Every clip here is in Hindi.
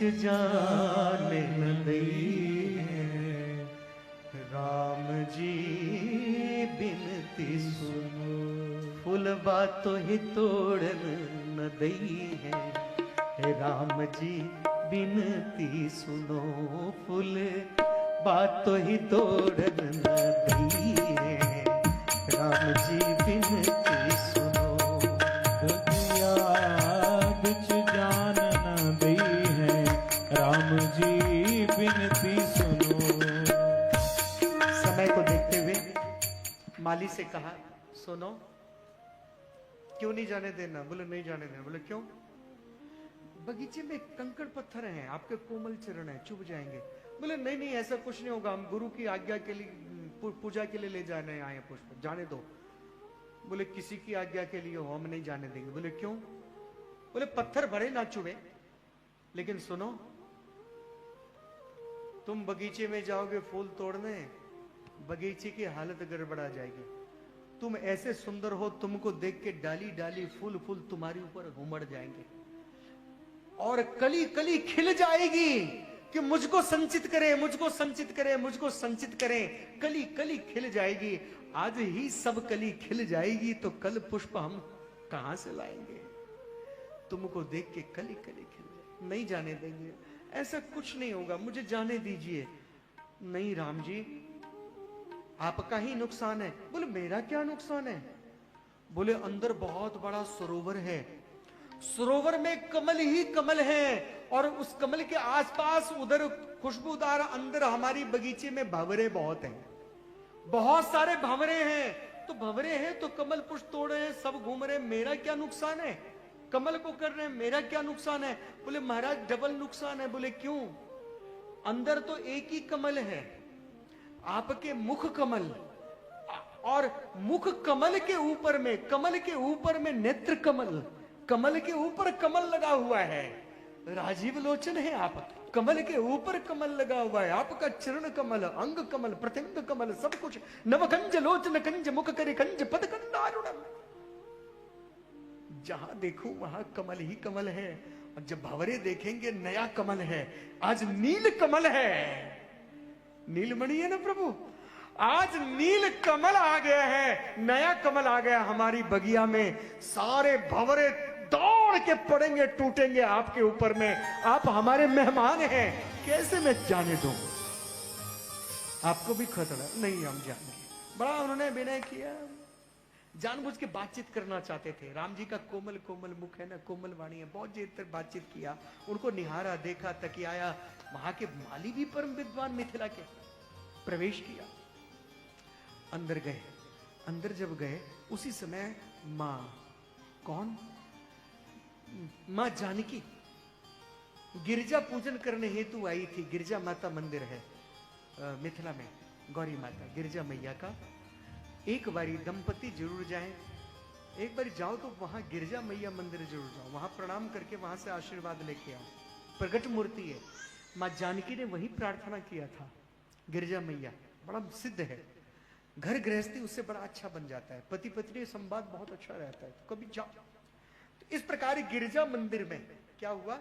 जाने न दई है, राम जी बिनती सुनो, फूल बातों ही तोड़न न दई है, राम जी बिनती सुनो, फूल बातों ही तोड़न न दई है, राम जी बिनती सुनो। दुनिया बिच जान न दई है, राम जी बिनती सुनो। समय को देखते हुए माली से कहा, सुनो, क्यों नहीं जाने देना? बोले नहीं जाने देना। बोले क्यों? बगीचे में कंकड़ पत्थर हैं, आपके कोमल चरण हैं, चुभ जाएंगे। बोले नहीं नहीं, ऐसा कुछ नहीं होगा, हम गुरु की आज्ञा के लिए, पूजा के लिए ले जाने आए हैं पुष्प, जाने दो। बोले किसी की आज्ञा के लिए हो, हम नहीं जाने देंगे। बोले क्यों? बोले पत्थर भरे ना चुभे, लेकिन सुनो, तुम बगीचे में जाओगे फूल तोड़ने, बगीचे की हालत गड़बड़ा जाएगी। तुम ऐसे सुंदर हो, तुमको देख के डाली डाली फूल फूल तुम्हारे ऊपर उमड़ जाएंगे, और कली कली खिल जाएगी कि मुझको संचित करें, मुझको संचित करें, मुझको संचित करें। कली कली खिल जाएगी। आज ही सब कली खिल जाएगी तो कल पुष्प हम कहां से लाएंगे? तुमको देख के कली कली खिल जाए, नहीं जाने देंगे, ऐसा कुछ नहीं होगा, मुझे जाने दीजिए। नहीं राम जी, आपका ही नुकसान है। बोले मेरा क्या नुकसान है? बोले अंदर बहुत बड़ा सरोवर है, सरोवर में कमल ही कमल है, और उस कमल के आसपास उधर खुशबूदार, अंदर हमारी बगीचे में भंवरे बहुत हैं, बहुत सारे भंवरे हैं। तो भंवरे हैं तो कमल पुष्प तोड़ रहे हैं, सब घूम रहे हैं, मेरा क्या नुकसान है? कमल को कर रहे हैं, मेरा क्या नुकसान है? बोले महाराज डबल नुकसान है। बोले क्यों? अंदर तो एक ही कमल है, आपके मुख कमल, और मुख कमल के ऊपर में, कमल के ऊपर में नेत्र कमल, कमल के ऊपर कमल लगा हुआ है। राजीव लोचन है आप, कमल के ऊपर कमल लगा हुआ है, आपका चरण कमल, अंग कमल, प्रत्यंग कमल, सब कुछ नवकंज लोचन कंज मुख करे कंज पद कंदारुणम। जहां देखो वहां कमल ही कमल है। और जब भंवरे देखेंगे नया कमल है, आज नील कमल है, नीलमणि है ना प्रभु, आज नील कमल आ गया है, नया कमल आ गया हमारी बगिया में। सारे भंवरे दौड़ के पड़ेंगे, टूटेंगे आपके ऊपर में, आप हमारे मेहमान हैं, कैसे मैं जाने दूं? आपको भी खतरा नहीं, हम जाएंगे। बड़ा उन्होंने विनय किया, जानबूझ के बातचीत करना चाहते थे। राम जी का कोमल कोमल मुख है ना, कोमल वाणी है, बहुत देर तक बातचीत किया, उनको निहारा, देखा, तकियाया। वहां के माली भी परम विद्वान मिथिला के, प्रवेश किया, अंदर गए। अंदर जब गए उसी समय मां, कौन? मां जानकी गिरजा पूजन करने हेतु आई थी। गिरजा माता मंदिर है मिथिला में, गौरी माता गिरजा मैया का। एक बारी दंपति जरूर जाएं, एक बारी जाओ तो वहां गिरजा मैया मंदिर जरूर जाओ, वहां प्रणाम करके वहां से आशीर्वाद लेके आओ। प्रगट मूर्ति है, मां जानकी ने वही प्रार्थना किया था। गिरजा मैया बड़ा सिद्ध है, घर गृहस्थी उससे बड़ा अच्छा बन जाता है, पति पत्नी संवाद बहुत अच्छा रहता है, तो कभी जाओ। तो इस प्रकार गिरजा मंदिर में क्या हुआ,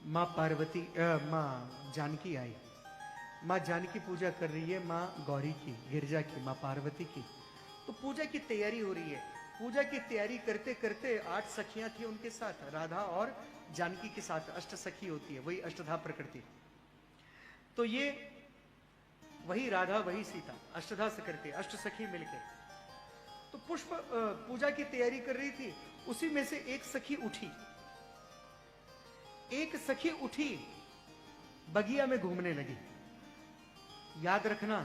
मां पार्वती, मां जानकी आई। मां जानकी पूजा कर रही है, मां गौरी की, गिरजा की, मां पार्वती की। तो पूजा की तैयारी हो रही है। पूजा की तैयारी करते करते 8 सखियां थी उनके साथ, राधा और जानकी के साथ अष्ट सखी होती है, वही अष्टधा प्रकृति। तो ये वही राधा वही सीता, अष्टधा प्रकृति, अष्ट सखी मिलके। तो पुष्प पूजा की तैयारी कर रही थी, उसी में से एक सखी उठी, एक सखी उठी, बगिया में घूमने लगी। याद रखना,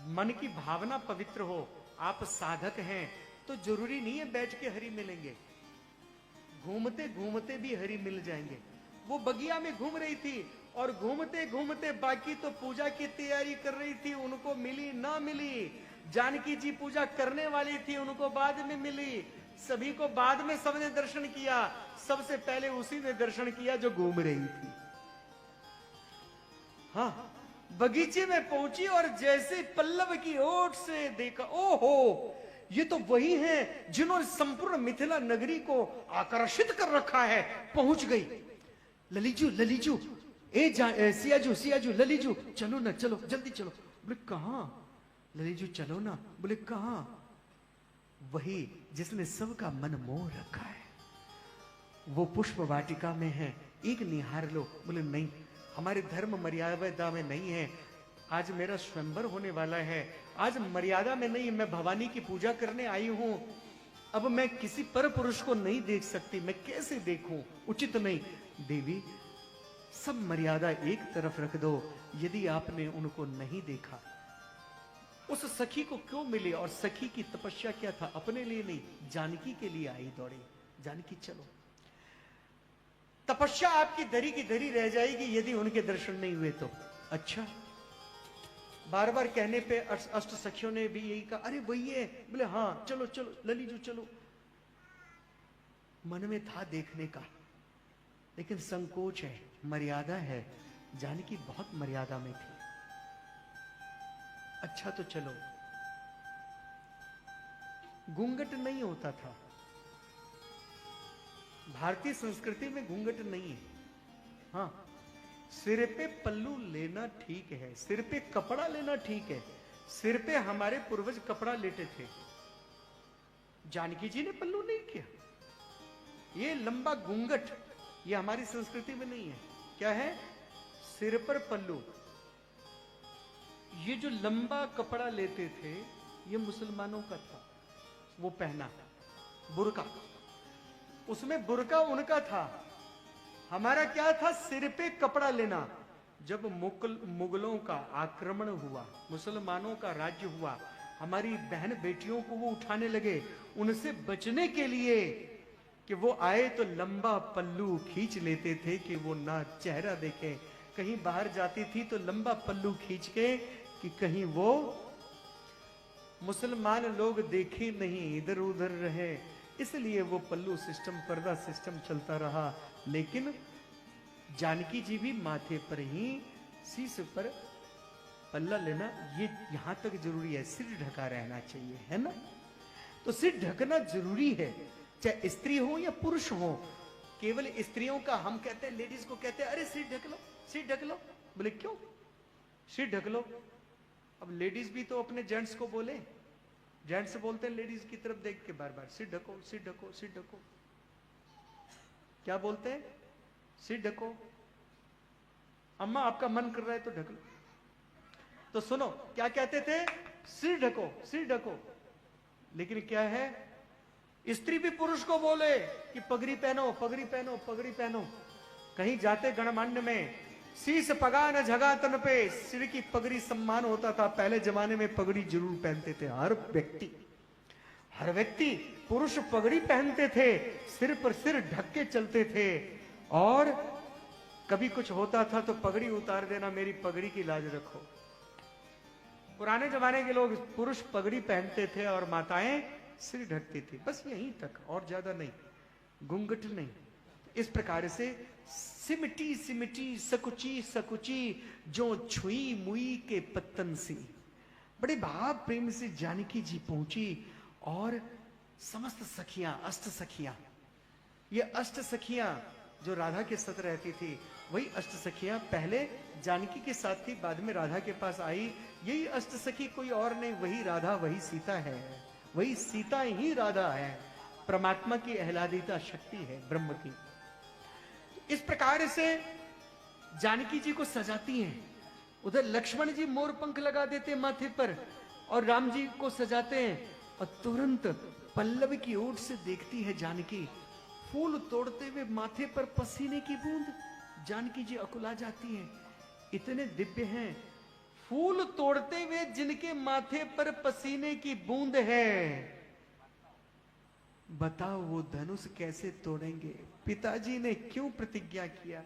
मन की भावना पवित्र हो, आप साधक हैं तो जरूरी नहीं है बैठ के हरि मिलेंगे, घूमते घूमते भी हरि मिल जाएंगे। वो बगिया में घूम रही थी, और घूमते घूमते बाकी तो पूजा की तैयारी कर रही थी, उनको मिली ना मिली। जानकी जी पूजा करने वाली थी, उनको बाद में मिली, सभी को बाद में सबने दर्शन किया, सबसे पहले उसी ने दर्शन किया जो घूम रही थी। हाँ, बगीचे में पहुंची और जैसे पल्लव की ओट से देखा, ओहो ये तो वही हैं जिन्होंने संपूर्ण मिथिला नगरी को आकर्षित कर रखा है। पहुंच गई। ललीजू ललीजू, सियाजू सियाजू, ललीजू चलो ना, चलो जल्दी चलो। बोले कहां? ललीजू चलो ना। बोले कहां? वही जिसने सबका मन मोह रखा है, वो पुष्प वाटिका में है, एक निहार लो। बोले नहीं, हमारे धर्म मर्यादा में नहीं है। आज मेरा स्वयंवर होने वाला है, आज मर्यादा में नहीं, मैं भवानी की पूजा करने आई हूं। अब मैं किसी पर पुरुष को नहीं देख सकती, मैं कैसे देखूं? उचित नहीं। देवी, सब मर्यादा एक तरफ रख दो। यदि आपने उनको नहीं देखा, उस सखी को क्यों मिले? और सखी की तपस्या क्या था? अपने लिए नहीं, जानकी के लिए आई दौड़ी। जानकी चलो, तपस्या आपकी धरी की धरी रह जाएगी यदि उनके दर्शन नहीं हुए तो। अच्छा, बार बार कहने पे अष्ट सखियों ने भी यही कहा, अरे वही है। बोले हाँ चलो चलो ललीजू चलो। मन में था देखने का, लेकिन संकोच है, मर्यादा है। जानकी बहुत मर्यादा में थी। अच्छा तो चलो। घूंघट नहीं होता था, भारतीय संस्कृति में घूंघट नहीं है। हाँ, सिर पे पल्लू लेना ठीक है, सिर पे कपड़ा लेना ठीक है। सिर पे हमारे पूर्वज कपड़ा लेते थे, जानकी जी ने पल्लू नहीं किया। ये लंबा घूंघट, ये हमारी संस्कृति में नहीं है। क्या है? सिर पर पल्लू। ये जो लंबा कपड़ा लेते थे, ये मुसलमानों का था, वो पहना बुर्का। उसमें बुर्का उनका था, हमारा क्या था? सिर पे कपड़ा लेना। जब मुगलों का आक्रमण हुआ, मुसलमानों का राज्य हुआ, हमारी बहन बेटियों को वो उठाने लगे। उनसे बचने के लिए कि वो आए तो लंबा पल्लू खींच लेते थे कि वो ना चेहरा देखे। कहीं बाहर जाती थी तो लंबा पल्लू खींच के कि कहीं वो मुसलमान लोग देखे नहीं, इधर उधर रहे। इसलिए वो पल्लू सिस्टम, पर्दा सिस्टम चलता रहा। लेकिन जानकी जी भी माथे पर ही, शीश पर पल्ला लेना, ये यहां तक जरूरी है। सिर ढका रहना चाहिए, है ना? तो सिर ढकना जरूरी है, चाहे स्त्री हो या पुरुष हो। केवल स्त्रियों का हम कहते हैं, लेडीज को कहते हैं अरे सिर ढक लो, सिर ढक लो। बोले क्यों सिर ढक लो? अब लेडीज भी तो अपने जेंट्स को बोले, जेंट्स बोलते हैं लेडीज की तरफ देख के बार बार, सिर ढको, सिर ढको, सिर ढको। क्या बोलते हैं? सिर ढको। अम्मा आपका मन कर रहा है तो ढक लो। तो सुनो क्या कहते थे? सिर ढको, सिर ढको। लेकिन क्या है, स्त्री भी पुरुष को बोले कि पगड़ी पहनो, पगड़ी पहनो, पगड़ी पहनो। कहीं जाते गणमान्य में, शीश पगा न झगा तन पे, सिर की पगड़ी सम्मान होता था। पहले जमाने में पगड़ी जरूर पहनते थे हर व्यक्ति, हर व्यक्ति। पुरुष पगड़ी पहनते थे, सिर पर सिर ढक के चलते थे। और कभी कुछ होता था तो पगड़ी उतार देना, मेरी पगड़ी की लाज रखो। पुराने जमाने के लोग, पुरुष पगड़ी पहनते थे और माताएं सिर ढकती थी, बस यहीं तक, और ज्यादा नहीं, घूंघट नहीं। इस प्रकार से सिमटी सिमटी सकुची सकुची जो छुई मुई के पत्तन सी। बड़े भाव प्रेम से जानकी जी पहुंची और समस्त सखियां, अष्ट सखियां, ये अष्ट सखियां जो राधा के साथ रहती थी, वही अष्ट सखियां पहले जानकी के साथ थी, बाद में राधा के पास आई। यही अष्ट सखी कोई और नहीं, वही राधा, वही सीता है। वही सीता ही राधा है, परमात्मा की आह्लादिता शक्ति है, ब्रह्म की। इस प्रकार से जानकी जी को सजाती हैं। उधर लक्ष्मण जी मोर पंख लगा देते माथे पर और राम जी को सजाते हैं। और तुरंत पल्लव की ओर से देखती है जानकी, फूल तोड़ते हुए माथे पर पसीने की बूंद। जानकी जी अकुला जाती हैं, इतने दिव्य हैं, फूल तोड़ते हुए जिनके माथे पर पसीने की बूंद है, बताओ वो धनुष कैसे तोड़ेंगे? पिताजी ने क्यों प्रतिज्ञा किया?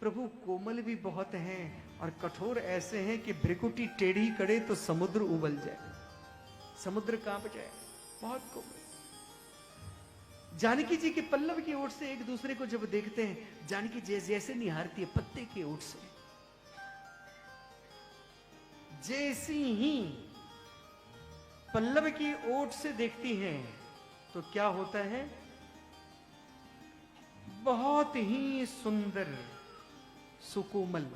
प्रभु कोमल भी बहुत हैं और कठोर ऐसे हैं कि भ्रिकुटी टेढ़ी करे तो समुद्र उबल जाए, समुद्र कांप जाए, बहुत कोमल। जानकी जी के पल्लव की ओर से एक दूसरे को जब देखते हैं, जानकी जैसे निहारती है पत्ते की ओर से, जैसी ही पल्लव की ओट से देखती हैं तो क्या होता है, बहुत ही सुंदर सुकोमल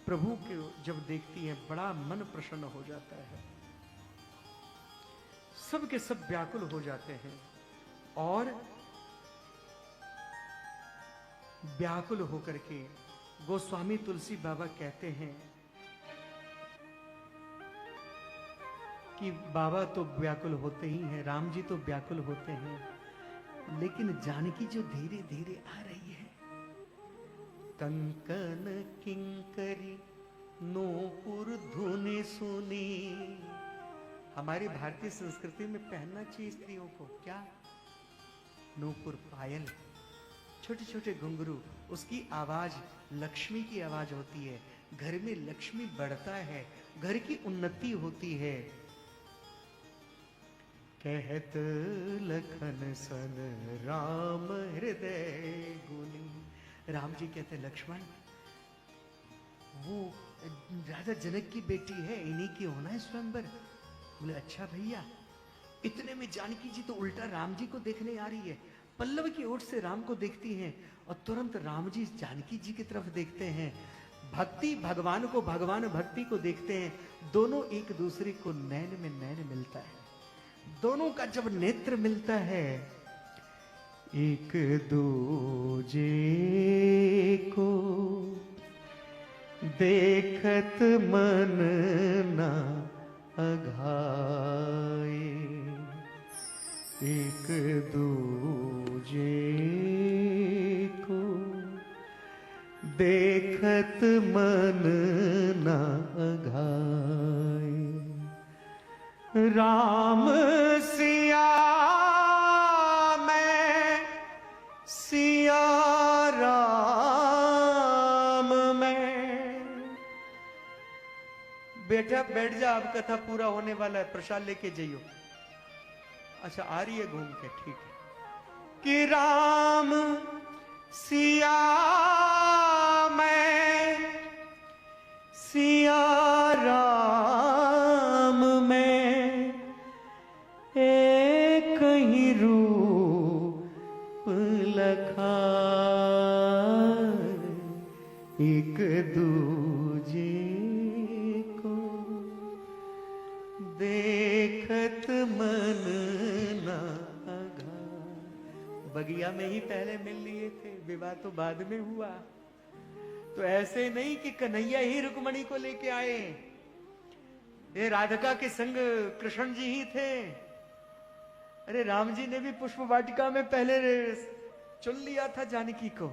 प्रभु के जब देखती है बड़ा मन प्रसन्न हो जाता है, सब के सब व्याकुल हो जाते हैं और व्याकुल होकर के गोस्वामी तुलसी बाबा कहते हैं कि बाबा तो व्याकुल होते ही हैं, राम जी तो व्याकुल होते हैं, लेकिन जानकी जो धीरे धीरे आ रही है, कंकन किंकरी नूपुर धुनि सुनी। हमारी भारतीय संस्कृति में पहनना चाहिए स्त्रियों को क्या, नूपुर पायल, छोटे छोटे घुंघरू, उसकी आवाज लक्ष्मी की आवाज होती है, घर में लक्ष्मी बढ़ता है, घर की उन्नति होती है। कहत लखन सन राम हृदय गुनी। राम जी कहते लक्ष्मण वो राजा जनक की बेटी है, इन्हीं की होना है स्वयंवर। बोले अच्छा भैया। इतने में जानकी जी तो उल्टा राम जी को देखने आ रही है, पल्लव की ओर से राम को देखती हैं और तुरंत राम जी जानकी जी की तरफ देखते हैं। भक्ति भगवान को, भगवान भक्ति को देखते हैं, दोनों एक दूसरे को नैन में नैन मिलता है। दोनों का जब नेत्र मिलता है, एक दूजे को देखत मन ना अघाए, एक दूजे को देखत मन ना अघाए। राम सिया मैं, सिया राम मैं। बेटा बैठ जा, अब कथा पूरा होने वाला है, प्रसाद लेके जाइयो। अच्छा आ रही है घूम के, ठीक है। कि राम सिया मैं, सिया राम मैं, एक ही रूप लखाए, एक दूजे को देखत मन ना अघाए। बगिया में ही पहले मिल लिए थे, विवाह तो बाद में हुआ। तो ऐसे नहीं कि कन्हैया ही रुक्मणी को लेके आए, ये राधिका के संग कृष्ण जी ही थे। अरे राम जी ने भी पुष्प वाटिका में पहले चुन लिया था जानकी को।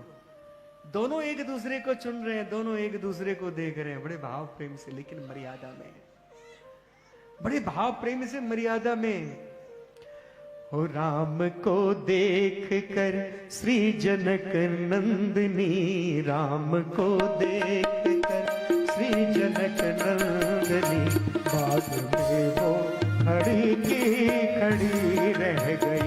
दोनों एक दूसरे को चुन रहे हैं, दोनों एक दूसरे को देख रहे हैं बड़े भाव प्रेम से, लेकिन मर्यादा में, बड़े भाव प्रेम से मर्यादा में। हो राम को देख कर श्री जनक नंदिनी, राम को देख कर श्री जनक नंदिनी, बाद में वो खड़ी की खड़ी रह गई।